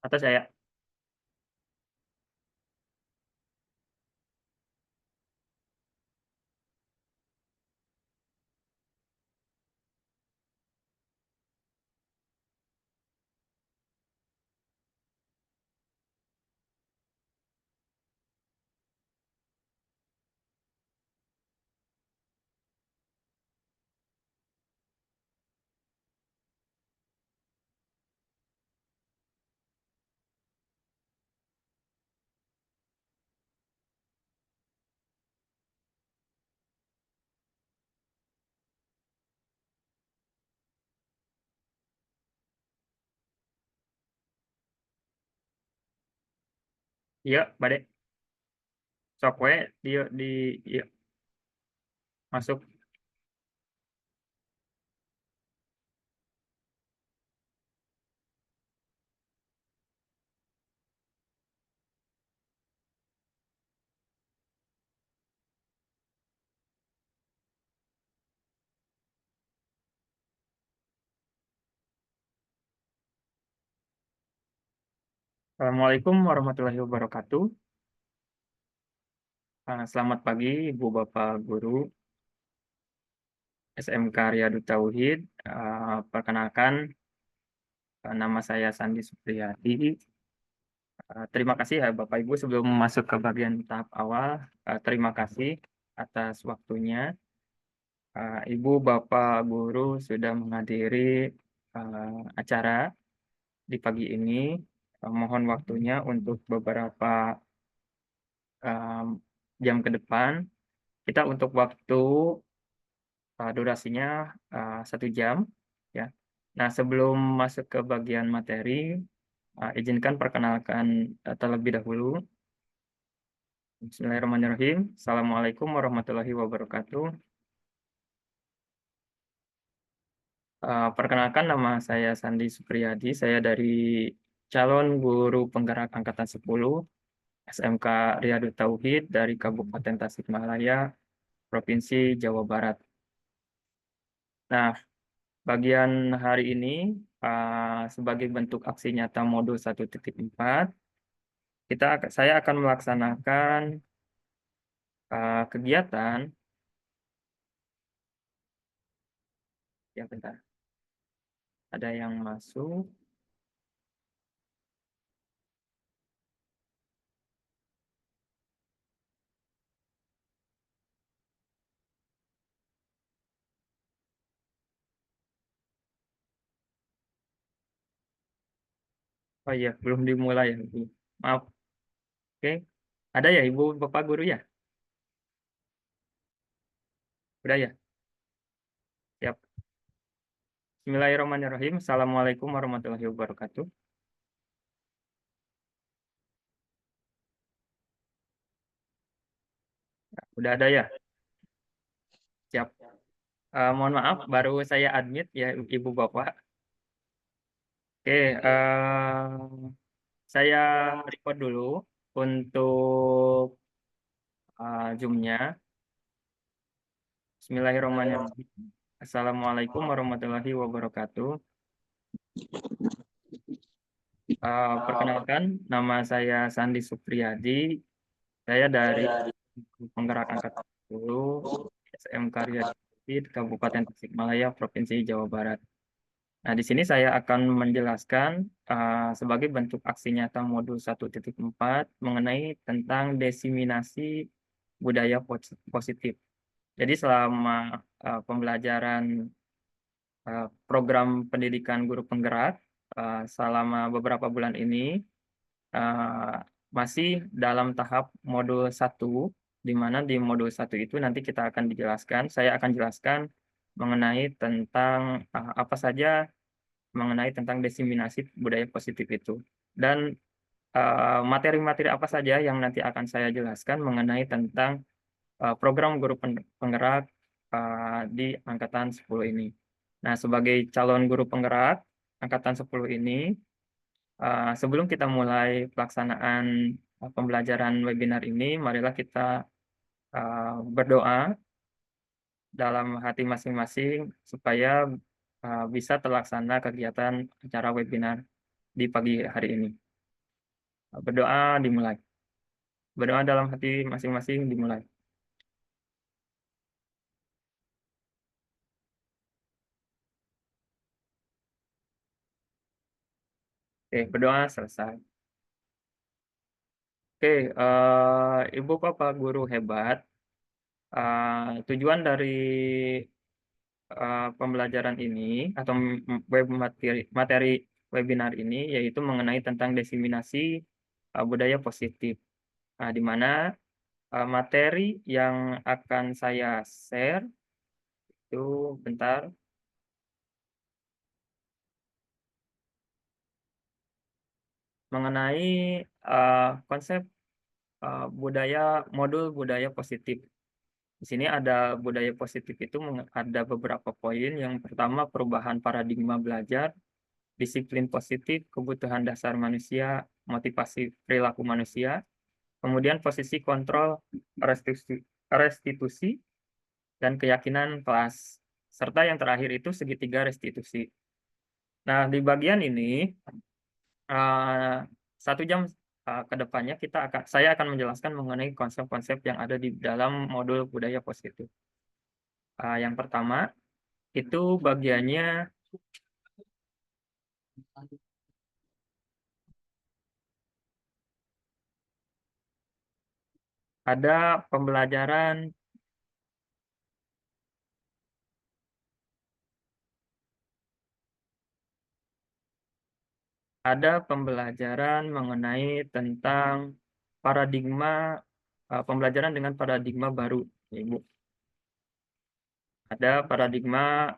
Atau saya? Iya, Bade. Sok we di iya, masuk. Assalamualaikum warahmatullahi wabarakatuh. Selamat pagi, Ibu Bapak Guru SMK Riyadut Tauhid. Perkenalkan, nama saya Sandi Supriyadi. Terima kasih ya Bapak Ibu sebelum masuk ke bagian tahap awal. Terima kasih atas waktunya. Ibu Bapak Guru sudah menghadiri acara di pagi ini. Mohon waktunya untuk beberapa um, jam ke depan. Kita untuk waktu durasinya 1 jam, ya. Nah, sebelum masuk ke bagian materi, izinkan perkenalkan terlebih dahulu. Bismillahirrahmanirrahim. Assalamualaikum warahmatullahi wabarakatuh. Perkenalkan, nama saya Sandi Supriyadi. Saya dari calon guru penggerak angkatan 10 SMK Riyadut Tauhid dari Kabupaten Tasikmalaya, Provinsi Jawa Barat. Nah, bagian hari ini sebagai bentuk aksi nyata modul 1.4, saya akan melaksanakan kegiatan, ya bentar, ada yang masuk. Oh iya, belum dimulai ya, Bu. Maaf. Oke, ada ya Ibu Bapak Guru ya? Udah ya? Siap. Bismillahirrahmanirrahim. Assalamualaikum warahmatullahi wabarakatuh. Udah ada ya? Siap. Mohon maaf, baru saya admit ya Ibu Bapak. Oke, saya record dulu untuk Zoom-nya. Bismillahirrahmanirrahim. Assalamualaikum warahmatullahi wabarakatuh. Perkenalkan, nama saya Sandi Supriyadi. Saya dari Penggerak Angkatan 10 SMK Riyadut Kabupaten Tasikmalaya, Provinsi Jawa Barat. Nah, di sini saya akan menjelaskan sebagai bentuk aksi nyata modul 1.4 mengenai tentang desiminasi budaya positif. Jadi selama pembelajaran program pendidikan guru penggerak selama beberapa bulan ini uh, masih dalam tahap modul 1, di mana di modul 1 itu nanti kita akan dijelaskan, saya akan jelaskan mengenai tentang apa saja mengenai tentang desiminasi budaya positif itu. Dan materi-materi apa saja yang nanti akan saya jelaskan mengenai tentang program guru penggerak di Angkatan 10 ini. Nah, sebagai calon guru penggerak Angkatan 10 ini, sebelum kita mulai pelaksanaan pembelajaran webinar ini, marilah kita berdoa dalam hati masing-masing supaya bisa terlaksana kegiatan acara webinar di pagi hari ini. Berdoa dimulai. Berdoa dalam hati masing-masing dimulai. Oke, berdoa selesai. Oke, Ibu Bapak guru hebat. Tujuan dari pembelajaran ini atau web materi webinar ini yaitu mengenai tentang diseminasi budaya positif. Di mana materi yang akan saya share itu bentar mengenai konsep modul budaya positif. Di sini ada budaya positif itu ada beberapa poin. Yang pertama, perubahan paradigma belajar, disiplin positif, kebutuhan dasar manusia, motivasi perilaku manusia, kemudian posisi kontrol, restitusi, dan keyakinan kelas, serta yang terakhir itu segitiga restitusi. Nah, di bagian ini, 1 jam ke depannya saya akan menjelaskan mengenai konsep-konsep yang ada di dalam modul budaya positif. Yang pertama, itu bagiannya ada pembelajaran mengenai tentang pembelajaran dengan paradigma baru, Ibu. Ada paradigma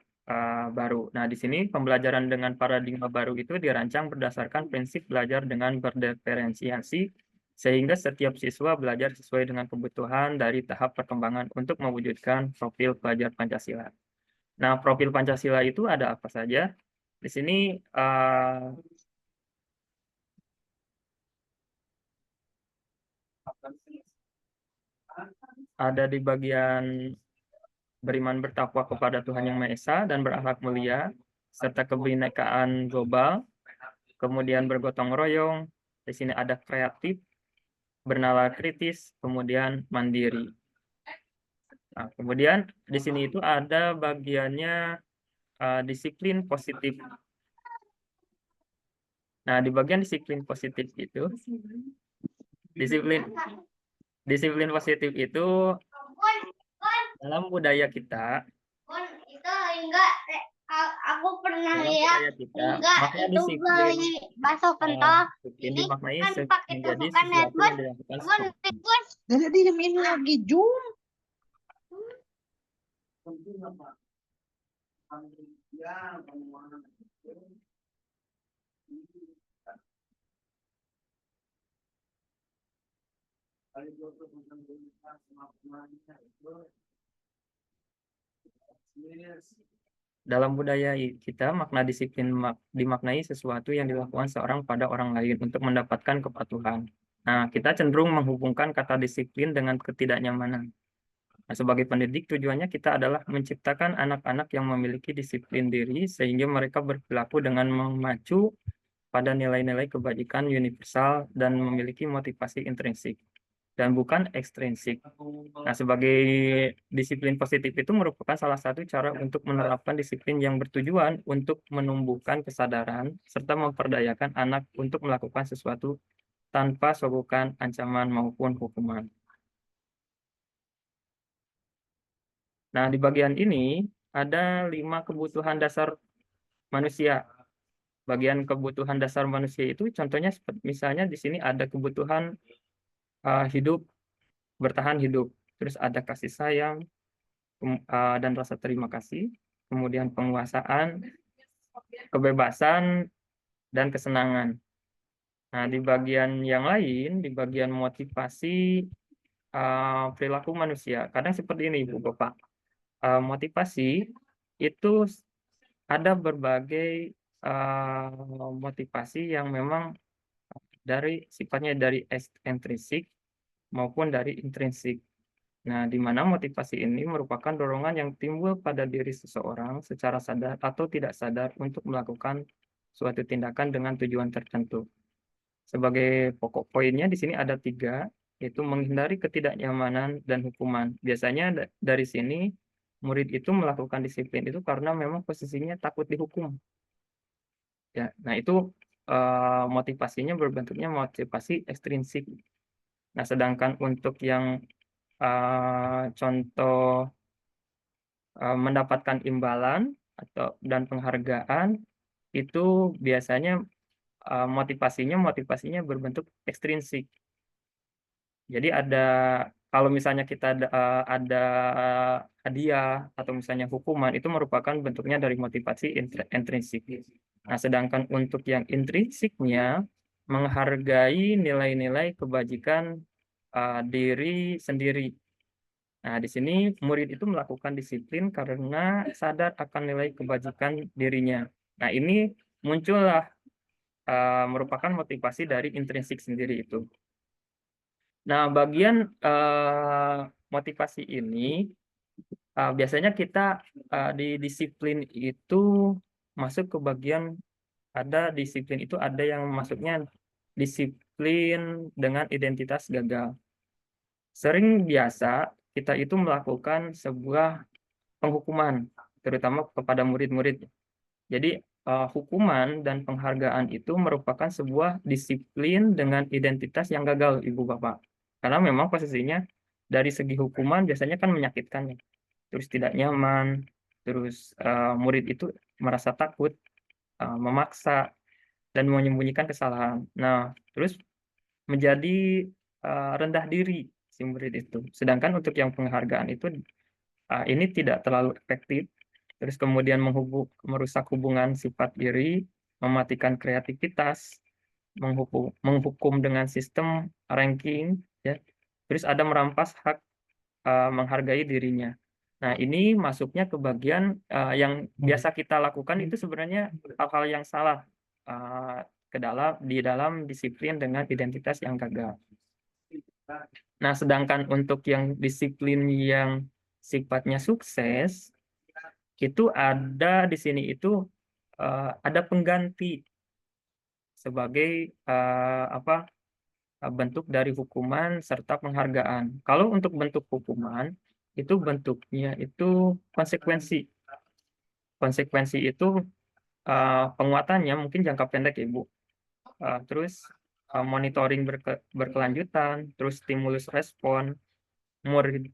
baru. Nah, di sini pembelajaran dengan paradigma baru itu dirancang berdasarkan prinsip belajar dengan berdiferensiasi, sehingga setiap siswa belajar sesuai dengan kebutuhan dari tahap perkembangan untuk mewujudkan profil pelajar Pancasila. Nah, profil Pancasila itu ada apa saja? Di sini ada di bagian beriman bertakwa kepada Tuhan Yang Maha Esa dan berakhlak mulia, serta kebinekaan global, kemudian bergotong royong, di sini ada kreatif, bernalar kritis, kemudian mandiri. Nah, kemudian di sini itu ada bagiannya disiplin positif. Nah, di bagian disiplin positif itu, disiplin positif itu dalam budaya kita, itu enggak aku pernah lihat enggak itu beli bakso pentol ini dimaknai kan pakai menjadi tusukan sesuatu yang dilakukan jadi diemin lagi Jum. Dalam budaya kita, makna disiplin dimaknai sesuatu yang dilakukan seorang pada orang lain untuk mendapatkan kepatuhan. Nah, kita cenderung menghubungkan kata disiplin dengan ketidaknyamanan. Nah, sebagai pendidik, tujuannya kita adalah menciptakan anak-anak yang memiliki disiplin diri sehingga mereka berperilaku dengan mengacu pada nilai-nilai kebajikan universal dan memiliki motivasi intrinsik dan bukan ekstrinsik. Nah, sebagai disiplin positif itu merupakan salah satu cara untuk menerapkan disiplin yang bertujuan untuk menumbuhkan kesadaran serta memperdayakan anak untuk melakukan sesuatu tanpa suguhkan ancaman maupun hukuman. Nah, di bagian ini ada 5 kebutuhan dasar manusia. Bagian kebutuhan dasar manusia itu contohnya misalnya di sini ada kebutuhan hidup, bertahan hidup. Terus ada kasih sayang dan rasa terima kasih. Kemudian penguasaan, kebebasan, dan kesenangan. Nah, di bagian yang lain, di bagian motivasi perilaku manusia, kadang seperti ini, Ibu Bapak. Motivasi itu ada berbagai motivasi yang memang sifatnya dari ekstrinsik maupun dari intrinsik. Nah, di mana motivasi ini merupakan dorongan yang timbul pada diri seseorang secara sadar atau tidak sadar untuk melakukan suatu tindakan dengan tujuan tertentu. Sebagai pokok poinnya di sini ada 3, yaitu menghindari ketidaknyamanan dan hukuman. Biasanya dari sini murid itu melakukan disiplin itu karena memang posisinya takut dihukum. Ya, nah itu motivasinya berbentuknya motivasi ekstrinsik. Nah, sedangkan untuk yang contoh mendapatkan imbalan dan penghargaan itu biasanya motivasinya berbentuk ekstrinsik. Jadi kalau misalnya kita ada hadiah atau misalnya hukuman itu merupakan bentuknya dari motivasi intrinsik. Nah, sedangkan untuk yang intrinsiknya menghargai nilai-nilai kebajikan diri sendiri. Nah, di sini murid itu melakukan disiplin karena sadar akan nilai kebajikan dirinya. Nah, ini muncullah merupakan motivasi dari intrinsik sendiri itu. Nah, bagian motivasi ini biasanya kita di disiplin itu masuk ke bagian disiplin itu ada yang masuknya disiplin dengan identitas gagal. Sering biasa kita itu melakukan sebuah penghukuman, terutama kepada murid-murid. Jadi hukuman dan penghargaan itu merupakan sebuah disiplin dengan identitas yang gagal, Ibu Bapak. Karena memang posisinya dari segi hukuman biasanya kan menyakitkan, ya. Terus tidak nyaman, terus murid itu merasa takut, memaksa, dan menyembunyikan kesalahan. Nah, terus menjadi rendah diri si murid itu. Sedangkan untuk yang penghargaan itu ini tidak terlalu efektif. Terus kemudian merusak hubungan sifat iri, mematikan kreativitas, menghukum dengan sistem ranking, ya. Terus ada merampas hak menghargai dirinya. Nah, ini masuknya ke bagian yang biasa kita lakukan itu sebenarnya hal-hal yang salah di dalam disiplin dengan identitas yang gagal. Nah, sedangkan untuk yang disiplin yang sifatnya sukses, itu ada di sini itu ada pengganti sebagai bentuk dari hukuman serta penghargaan. Kalau untuk bentuk hukuman, itu bentuknya itu konsekuensi. Konsekuensi itu penguatannya mungkin jangka pendek, Ibu. Terus monitoring berkelanjutan, terus stimulus respon, murid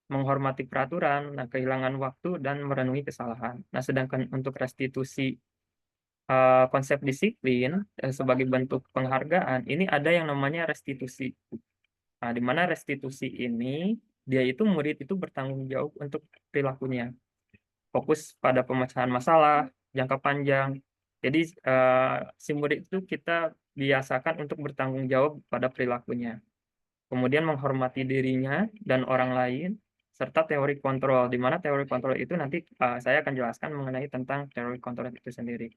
menghormati peraturan, nah kehilangan waktu dan merenungi kesalahan. Nah, sedangkan untuk restitusi konsep disiplin sebagai bentuk penghargaan, ini ada yang namanya restitusi. Nah, di mana restitusi ini dia itu murid itu bertanggung jawab untuk perilakunya, fokus pada pemecahan masalah jangka panjang. Jadi si murid itu kita biasakan untuk bertanggung jawab pada perilakunya, kemudian menghormati dirinya dan orang lain, serta teori kontrol, di mana teori kontrol itu nanti saya akan jelaskan mengenai tentang teori kontrol itu sendiri.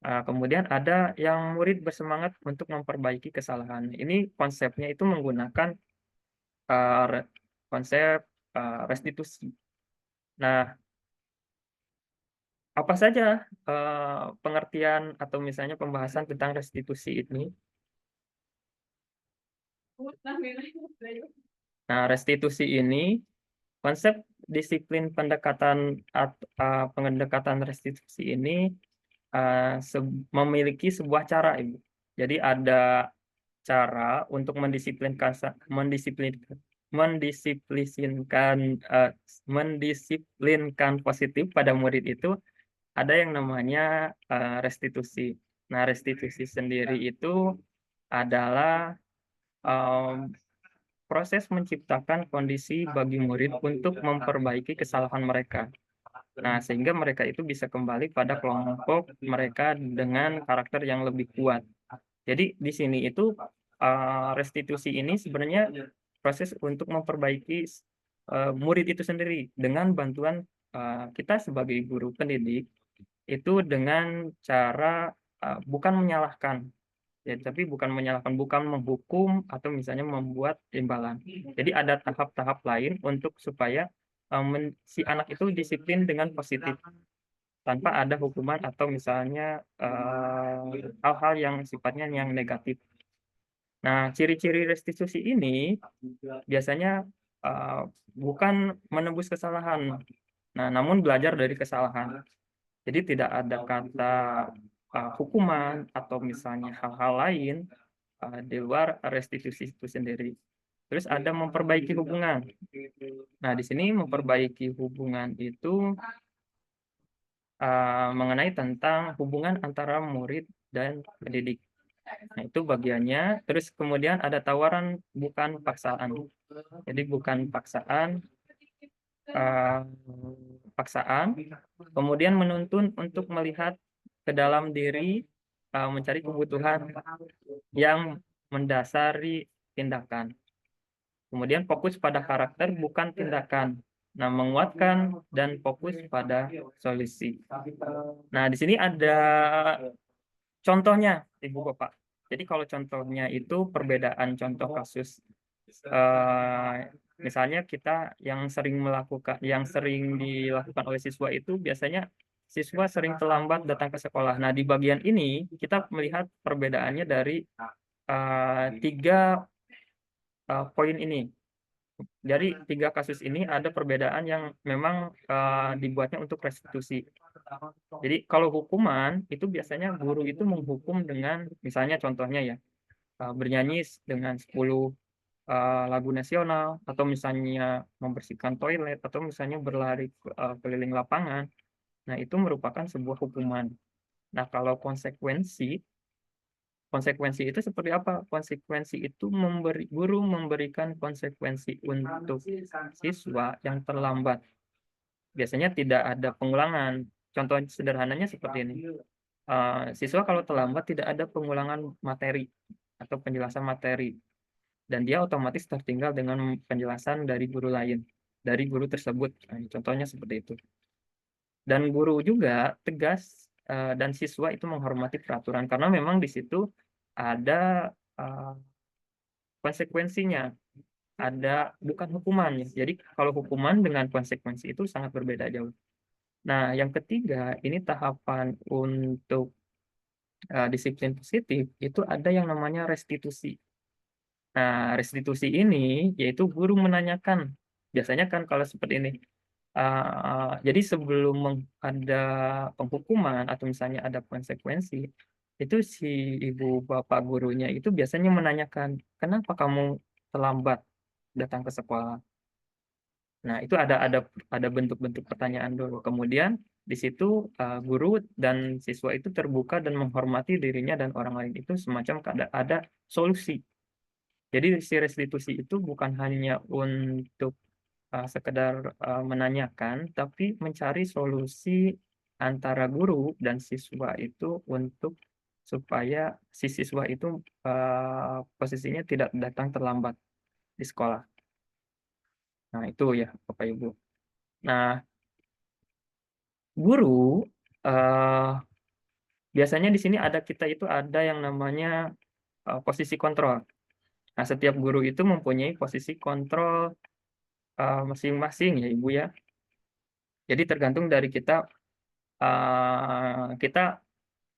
Kemudian ada yang murid bersemangat untuk memperbaiki kesalahan. Ini konsepnya itu menggunakan konsep restitusi. Nah, apa saja pengertian atau misalnya pembahasan tentang restitusi ini? Nah, restitusi ini konsep disiplin pendekatan restitusi ini memiliki sebuah cara, Ibu. Jadi ada cara untuk mendisiplinkan positif pada murid itu ada yang namanya restitusi. Nah, restitusi sendiri itu adalah proses menciptakan kondisi bagi murid untuk memperbaiki kesalahan mereka. Nah, sehingga mereka itu bisa kembali pada kelompok mereka dengan karakter yang lebih kuat. Jadi di sini itu restitusi ini sebenarnya proses untuk memperbaiki murid itu sendiri dengan bantuan kita sebagai guru pendidik itu dengan cara bukan menyalahkan, ya, tapi bukan menghukum atau misalnya membuat imbalan. Jadi ada tahap-tahap lain untuk supaya si anak itu disiplin dengan positif. tanpa ada hukuman atau misalnya hal-hal yang sifatnya yang negatif. Nah, ciri-ciri restitusi ini biasanya bukan menebus kesalahan, nah, namun belajar dari kesalahan. Jadi tidak ada kata hukuman atau misalnya hal-hal lain di luar restitusi itu sendiri. Terus ada memperbaiki hubungan. Nah, di sini memperbaiki hubungan itu mengenai tentang hubungan antara murid dan pendidik. Nah, itu bagiannya. Terus kemudian ada tawaran bukan paksaan. Jadi bukan paksaan, kemudian menuntun untuk melihat ke dalam diri, mencari kebutuhan yang mendasari tindakan. Kemudian fokus pada karakter bukan tindakan. Nah, menguatkan dan fokus pada solusi. Nah, di sini ada contohnya, Ibu Bapak. Jadi kalau contohnya itu perbedaan contoh kasus, misalnya kita yang sering dilakukan oleh siswa itu biasanya siswa sering terlambat datang ke sekolah. Nah, di bagian ini kita melihat perbedaannya dari tiga poin ini. Dari tiga kasus ini ada perbedaan yang memang dibuatnya untuk restitusi. Jadi kalau hukuman itu biasanya guru itu menghukum dengan misalnya contohnya ya bernyanyi dengan 10 lagu nasional atau misalnya membersihkan toilet atau misalnya berlari keliling lapangan. Nah, itu merupakan sebuah hukuman. Nah, kalau konsekuensi itu seperti apa? Konsekuensi itu guru memberikan konsekuensi untuk siswa yang terlambat. Biasanya tidak ada pengulangan. Contoh sederhananya seperti ini. Siswa kalau terlambat tidak ada pengulangan materi atau penjelasan materi. Dan dia otomatis tertinggal dengan penjelasan dari guru lain, dari guru tersebut. Nah, contohnya seperti itu. Dan guru juga tegas dan siswa itu menghormati peraturan karena memang di situ ada konsekuensinya, ada bukan hukumannya. Jadi kalau hukuman dengan konsekuensi itu sangat berbeda jauh. Nah, yang ketiga ini tahapan untuk disiplin positif itu ada yang namanya restitusi. Nah, restitusi ini yaitu guru menanyakan. Biasanya kan kalau seperti ini. Jadi sebelum ada penghukuman atau misalnya ada konsekuensi, itu si ibu bapak gurunya itu biasanya menanyakan, kenapa kamu terlambat datang ke sekolah? Nah, itu ada bentuk-bentuk pertanyaan dulu. Kemudian di situ guru dan siswa itu terbuka dan menghormati dirinya dan orang lain itu semacam ada solusi. Jadi si restitusi itu bukan hanya untuk sekedar menanyakan, tapi mencari solusi antara guru dan siswa itu untuk supaya si siswa itu posisinya tidak datang terlambat di sekolah. Nah, itu ya Bapak Ibu. Nah, guru biasanya di sini kita itu ada yang namanya posisi kontrol. Nah, setiap guru itu mempunyai posisi kontrol masing-masing ya Ibu ya. Jadi tergantung dari kita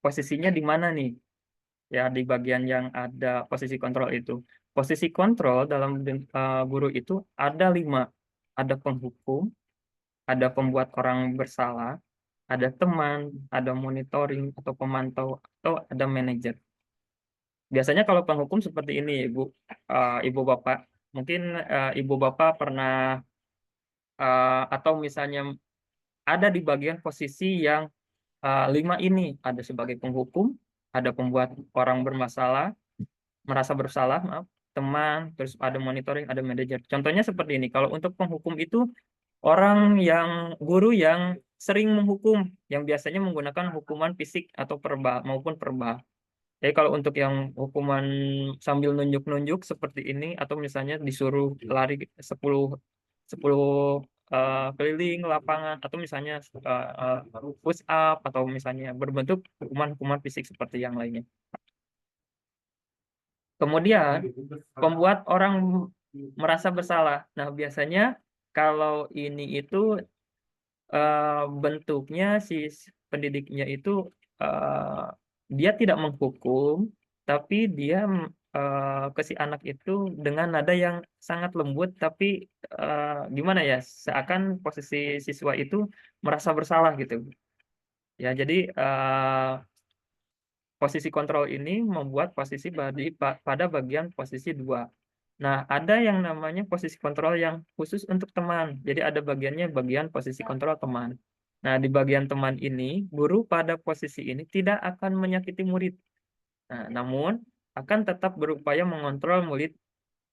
posisinya di mana nih? Ya, di bagian yang ada posisi kontrol itu. Posisi kontrol dalam guru itu ada 5. Ada penghukum, ada pembuat orang bersalah, ada teman, ada monitoring atau pemantau, atau ada manajer. Biasanya kalau penghukum seperti ini, Ibu Bapak. Mungkin Ibu Bapak pernah atau misalnya ada di bagian posisi yang 5 ini, ada sebagai penghukum, ada pembuat orang merasa bersalah, maaf, teman, terus ada monitoring, ada manajer. Contohnya seperti ini. Kalau untuk penghukum itu guru yang sering menghukum, yang biasanya menggunakan hukuman fisik atau maupun verbal. Jadi kalau untuk yang hukuman sambil nunjuk-nunjuk seperti ini, atau misalnya disuruh lari 10 keliling lapangan, atau misalnya push up, atau misalnya berbentuk hukuman fisik seperti yang lainnya. Kemudian pembuat orang merasa bersalah. Nah, biasanya kalau ini itu bentuknya pendidiknya itu dia tidak menghukum, tapi dia ke si anak itu dengan nada yang sangat lembut, tapi gimana ya, seakan posisi siswa itu merasa bersalah gitu. Ya, jadi posisi kontrol ini membuat posisi pada bagian posisi 2. Nah, ada yang namanya posisi kontrol yang khusus untuk teman. Jadi ada bagiannya bagian posisi kontrol teman. Nah, di bagian teman ini, guru pada posisi ini tidak akan menyakiti murid. Nah, namun akan tetap berupaya mengontrol murid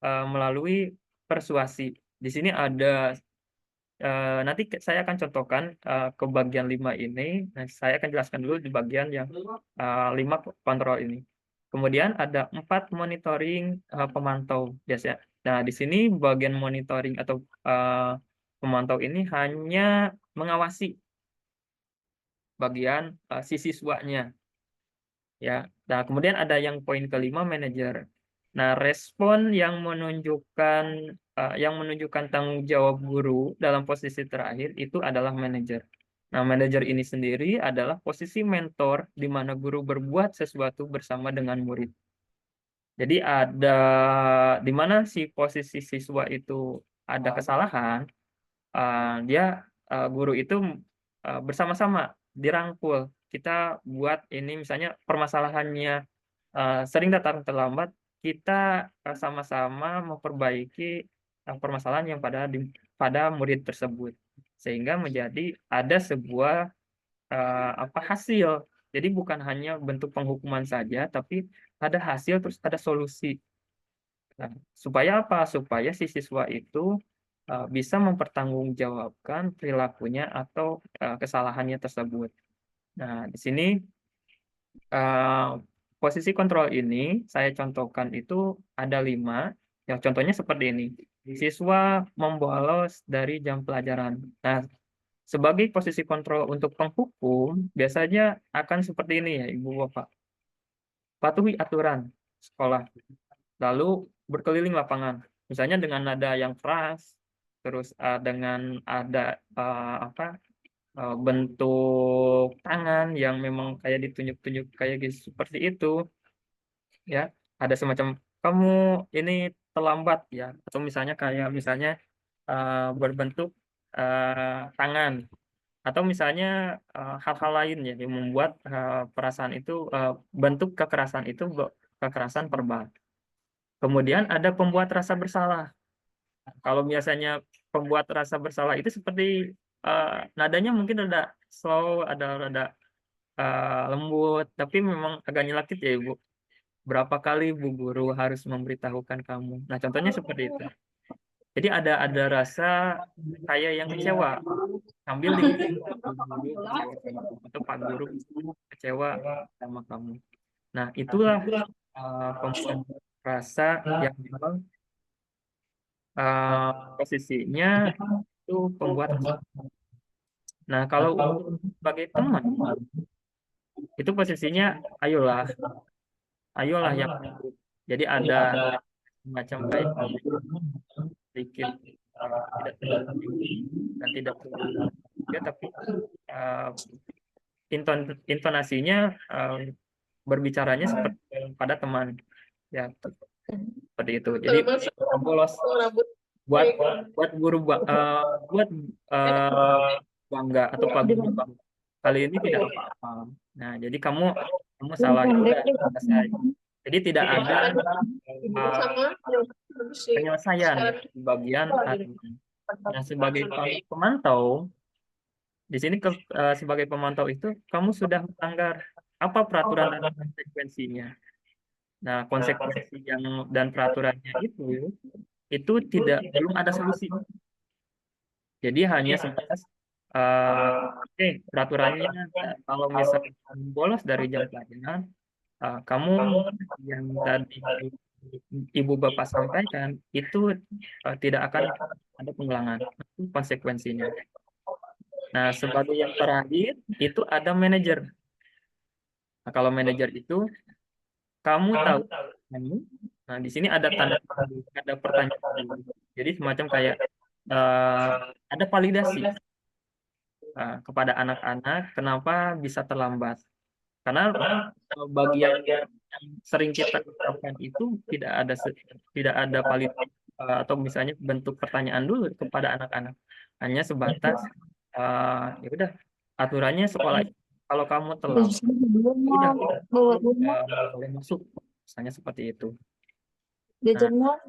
melalui persuasi. Di sini ada nanti saya akan contohkan ke bagian 5 ini. Nah, saya akan jelaskan dulu di bagian yang 5 kontrol ini. Kemudian ada 4 monitoring pemantau biasanya. Nah, di sini bagian monitoring atau pemantau ini hanya mengawasi bagian si siswanya. Ya. Nah, kemudian ada yang poin kelima, manajer. Nah, respon yang menunjukkan tanggung jawab guru dalam posisi terakhir itu adalah manajer. Nah, manajer ini sendiri adalah posisi mentor di mana guru berbuat sesuatu bersama dengan murid. Jadi ada di mana si posisi siswa itu ada kesalahan, dia guru itu bersama-sama dirangkul. Kita buat ini misalnya permasalahannya sering datang terlambat, kita sama-sama memperbaiki permasalahan yang pada murid tersebut, sehingga menjadi ada sebuah hasil. Jadi bukan hanya bentuk penghukuman saja, tapi ada hasil terus ada solusi. Nah, supaya apa? Supaya si siswa itu bisa mempertanggungjawabkan perilakunya atau kesalahannya tersebut. Nah, di sini eh, posisi kontrol ini saya contohkan itu ada 5. Ya, contohnya seperti ini. Siswa membolos dari jam pelajaran. Nah, sebagai posisi kontrol untuk penghukum, biasanya akan seperti ini ya, Ibu Bapak. Patuhi aturan sekolah, lalu berkeliling lapangan. Misalnya dengan nada yang keras, terus dengan ada bentuk tangan yang memang kayak ditunjuk-tunjuk kayak gitu seperti itu, ya. Ada semacam kamu ini terlambat ya, atau misalnya berbentuk tangan, atau misalnya hal-hal lain ya yang membuat perasaan itu bentuk kekerasan itu kekerasan verbal. Kemudian ada pembuat rasa bersalah. Kalau biasanya pembuat rasa bersalah itu seperti nadanya mungkin ada slow, ada rada lembut, tapi memang agak nyelakit ya Ibu. Berapa kali Bu Guru harus memberitahukan kamu. Nah, contohnya seperti itu. Jadi ada rasa kayak yang kecewa sambil diikuti Bu Guru kecewa sama kamu, atau Pak Guru kecewa sama kamu. Nah, itulah pembuat rasa yang memang posisinya itu pembuat. Nah, kalau untuk sebagai teman, itu posisinya ayolah, ayolah yang ikut. Jadi ada semacam kayak sedikit tidak terlalu dan tidak terlalu juga, tapi uh, intonasinya berbicaranya seperti pada teman, ya seperti itu. Jadi bolos buat buat guru buat bangga atau Pak Guru bangga. Kali ini tidak apa-apa. Nah, jadi kamu salah ya udah selesai. Jadi tidak ada penyelesaian di bagian aturan. Nah, sebagai pemantau di sini sebagai pemantau itu kamu sudah melanggar apa peraturan dan konsekuensinya. Nah, konsekuensi dan peraturannya itu belum ada solusi. Jadi hanya sebatas oke, peraturannya kalau misalnya bolos dari jam pelajaran, kamu yang tadi Ibu Bapak sampaikan itu tidak akan ada pengulangan. Itu konsekuensinya. Nah, sebagai yang terakhir itu ada manajer. Nah, kalau manajer itu kamu tahu kamu. Nah, di sini ada ada pertanyaan. Jadi semacam kayak ada validasi. kepada anak-anak kenapa bisa terlambat. Karena bagian yang sering kita lakukan itu tidak ada atau misalnya bentuk pertanyaan dulu kepada anak-anak. Hanya sebatas ya udah aturannya sekolah kalau kamu telat udah nggak boleh masuk. Misalnya seperti itu. Nah,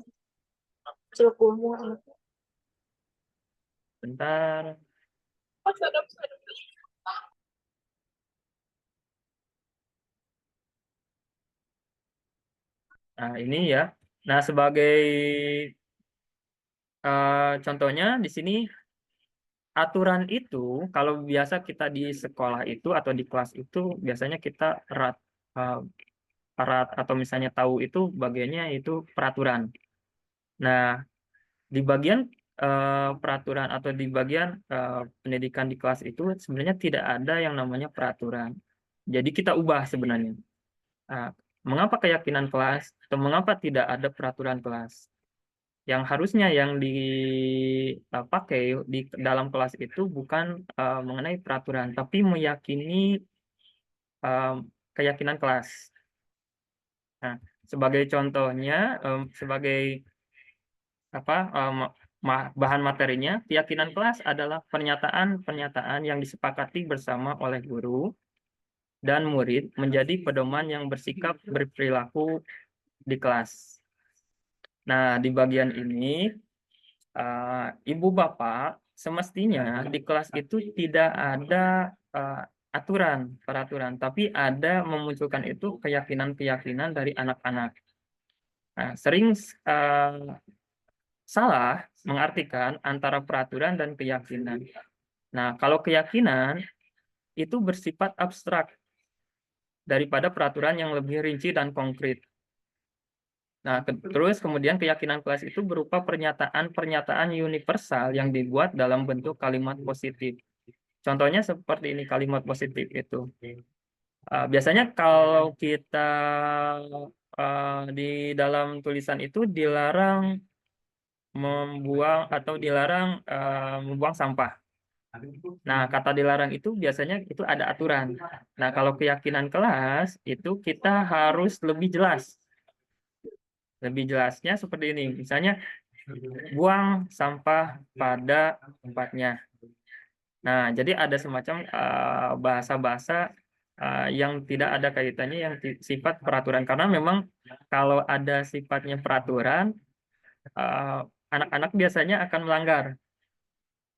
bentar. Nah, ini ya. Nah, sebagai contohnya di sini aturan itu kalau biasa kita di sekolah itu atau di kelas itu biasanya kita eh, erat atau misalnya tahu itu bagiannya itu peraturan. Nah, di bagian peraturan atau di bagian pendidikan di kelas itu sebenarnya tidak ada yang namanya peraturan. Jadi kita ubah sebenarnya. Nah, mengapa keyakinan kelas atau mengapa tidak ada peraturan kelas? Yang harusnya yang dipakai di dalam kelas itu bukan mengenai peraturan, tapi meyakini eh, keyakinan kelas. Nah, sebagai contohnya, sebagai apa bahan materinya, keyakinan kelas adalah pernyataan-pernyataan yang disepakati bersama oleh guru dan murid menjadi pedoman yang bersikap berperilaku di kelas. Nah, di bagian ini ibu bapak semestinya di kelas itu tidak ada aturan, peraturan, tapi ada memunculkan itu keyakinan-keyakinan dari anak-anak. Nah, sering salah mengartikan antara peraturan dan keyakinan. Nah, kalau keyakinan itu bersifat abstrak daripada peraturan yang lebih rinci dan konkret. Nah, terus kemudian keyakinan kelas itu berupa pernyataan-pernyataan universal yang dibuat dalam bentuk kalimat positif. Contohnya seperti ini kalimat positif itu. Biasanya kalau kita di dalam tulisan itu dilarang membuang atau dilarang membuang sampah. Nah, kata dilarang itu biasanya itu ada aturan. Nah, kalau keyakinan kelas itu kita harus lebih jelas. Lebih jelasnya seperti ini. Misalnya, buang sampah pada tempatnya. Nah, jadi ada semacam bahasa-bahasa yang tidak ada kaitannya yang sifat peraturan. Karena memang kalau ada sifatnya peraturan, eh, anak-anak biasanya akan melanggar.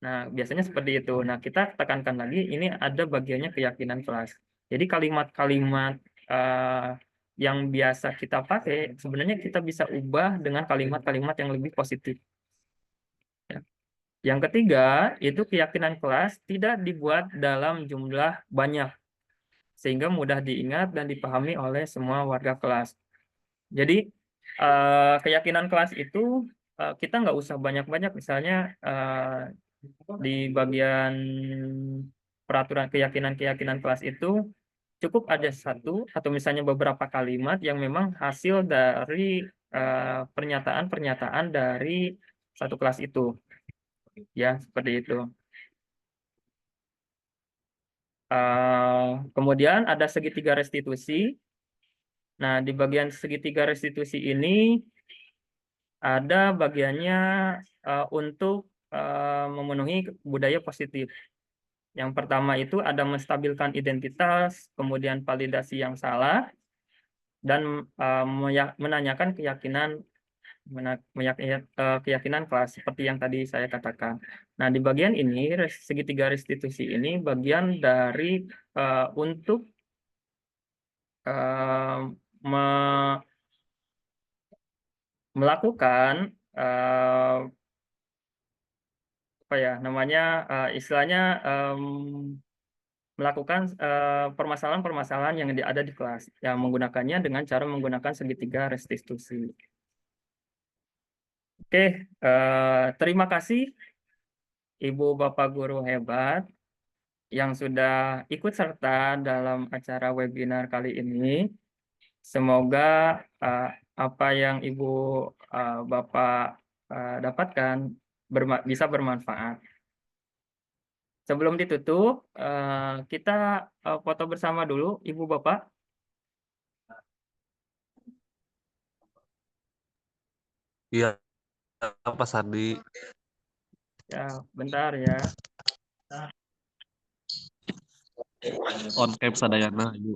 Nah, biasanya seperti itu. Nah, kita tekankan lagi, ini ada bagiannya keyakinan kelas. Jadi kalimat-kalimat yang biasa kita pakai, sebenarnya kita bisa ubah dengan kalimat-kalimat yang lebih positif. Ya. Yang ketiga, itu keyakinan kelas tidak dibuat dalam jumlah banyak, sehingga mudah diingat dan dipahami oleh semua warga kelas. Jadi, keyakinan kelas itu kita nggak usah banyak-banyak, misalnya di bagian peraturan keyakinan-keyakinan kelas itu cukup ada satu atau misalnya beberapa kalimat yang memang hasil dari pernyataan-pernyataan dari satu kelas itu. Ya, seperti itu. Kemudian ada segitiga restitusi. Nah, di bagian segitiga restitusi ini ada bagiannya untuk memenuhi budaya positif. Yang pertama itu ada menstabilkan identitas, kemudian validasi yang salah, dan menanyakan keyakinan kelas seperti yang tadi saya katakan. Nah, di bagian ini segitiga restitusi ini bagian dari untuk eh, melakukan apa ya namanya istilahnya melakukan permasalahan-permasalahan yang ada di kelas yang menggunakannya dengan cara menggunakan segitiga restitusi. Oke, terima kasih Ibu Bapak Guru hebat yang sudah ikut serta dalam acara webinar kali ini. Semoga uh, apa yang Ibu Bapak dapatkan bisa bermanfaat. Sebelum ditutup, kita foto bersama dulu, Ibu Bapak. Iya, Pak Sandi. Ya, bentar ya. On cam sadayana, Ibu.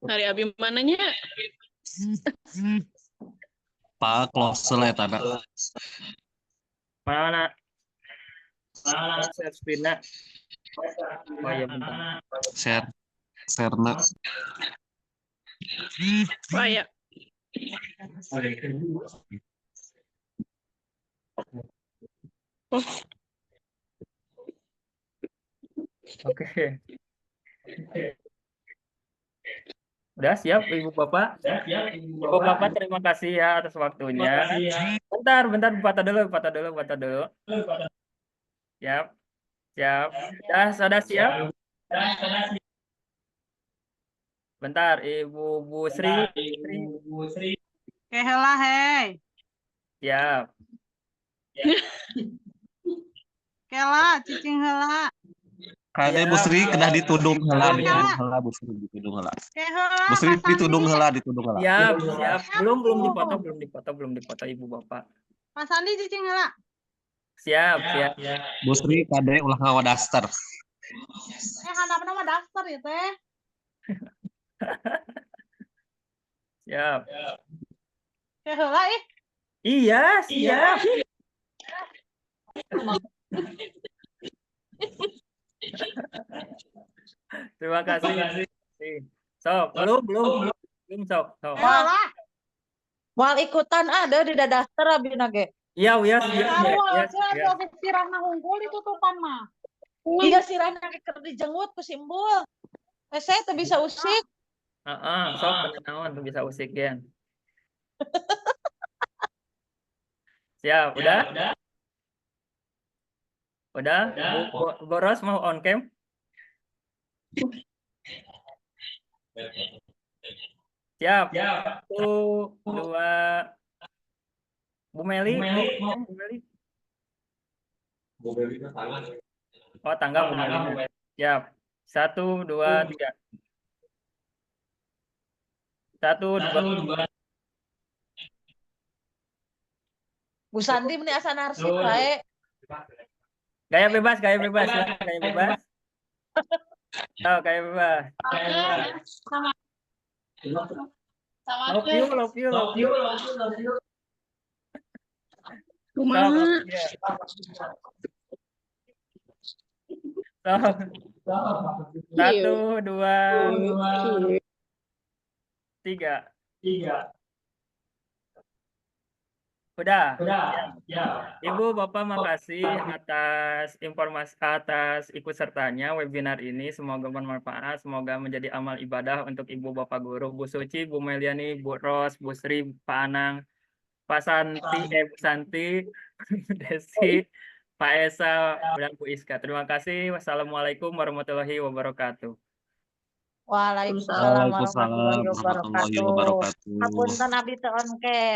Hari abi mananya? Pak close lah tanda. Mana? Share screen-nya. Oh iya, bentar. Share-na. Wah ya. Oke. Udah siap, Ibu Bapak? Ibu Bapak, terima kasih ya atas waktunya. Bentar, foto dulu. Siap. Sudah siap? Bentar, Ibu Bu Sri. Heula hei. Siap. Kela cicing heula. Kade Bu Sri kedah ditudung heula, Bu Sri ditudung heula. Bu Sri ditudung heula. Siap. Belum dipotong Ibu Bapak. Mas Sandi cicing heula. Siap. Bu Sri kade ulah ngawadaster. Handapna mah daftar ya teh. Siap. Heula ih. Iya, siap. Terima kasih. Sok, belum sok. Mal ikutan ada di daftar abi nage. Iya. Sirah hungkul ditutupan mah. Iya sirahna keur dijenggut ku simbol. Saya teu bisa usik. Sok kenaon tuh bisa usik ya. Siap, udah? Udah? Bu Ros mau on cam? Siap. 1, 2. Bu Meli. Oh, tangga Bu Meli. Siap. 1, 2, 3. 1, 2. Bu Sandi meni asa narsip bae. Gaya bebas. Oh, gaya bebas. Love you. Kumaha? Sok. 1, 2, 3. Udah. Ibu Bapak makasih atas informasi, atas ikut sertanya webinar ini. Semoga bermanfaat, semoga menjadi amal ibadah untuk Ibu Bapak guru, Bu Suci, Bu Meliani, Bu Ros, Bu Sri, Pak Anang, Pak Santi, Bu Santi, Desi, Pak Esa, dan Bu Iska. Terima kasih. Wassalamualaikum warahmatullahi wabarakatuh. Waalaikumsalam warahmatullahi wabarakatuh. wabarakatuh. Hapunten abdi teu on cam.